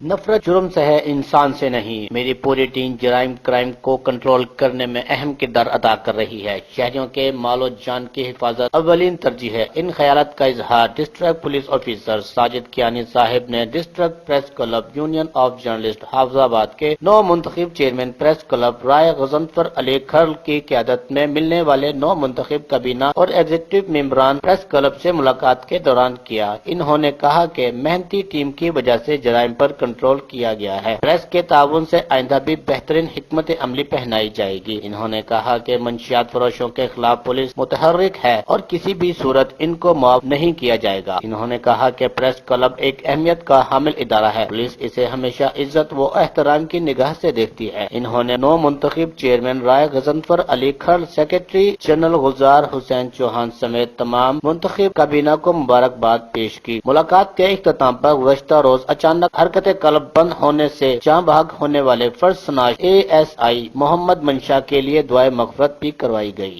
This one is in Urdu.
نفرت جرم سے ہے، انسان سے نہیں۔ میری پوری ٹیم جرائم کرائم کو کنٹرول کرنے میں اہم کردار ادا کر رہی ہے۔ شہریوں کے مال و جان کی حفاظت اولین ترجیح ہے۔ ان خیالات کا اظہار district police officer Sajid Kiyani صاحب نے district press club union of journalist Hafizabad کے نو منتخب chairman press club Rai Ghazanfar Ali Kharal کی قیادت میں ملنے والے نو منتخب کابینہ اور ایگزیکٹو ممبران پریس کلب سے ملاقات کے دوران کیا۔ انہوں نے کہا کہ محنتی ٹیم کی وجہ سے جرائم پر کنٹرول کیا گیا ہے۔ پریس کے تعاون سے آئندہ بھی بہترین حکمت عملی پہنائی جائے گی۔ انہوں نے کہا کہ منشیات فروشوں کے خلاف پولیس متحرک ہے اور کسی بھی صورت ان کو معاف نہیں کیا جائے گا۔ انہوں نے کہا کہ پریس کلب ایک اہمیت کا حامل ادارہ ہے۔ پولیس اسے ہمیشہ عزت و احترام کی نگاہ سے دیکھتی ہے۔ انہوں نے نو منتخب چیئرمین رائے غضنفر علی کھرل، سیکریٹری جنرل گلزار حسین چوہان سمیت تمام منتخب کابینہ کو مبارکباد پیش کی۔ ملاقات کے اختتام پر گزشتہ روز اچانک حرکت کلب بند ہونے سے جاں بحق ہونے والے فرسٹ سناج ASI محمد منشا کے لیے دعائے مغفرت بھی کروائی گئی۔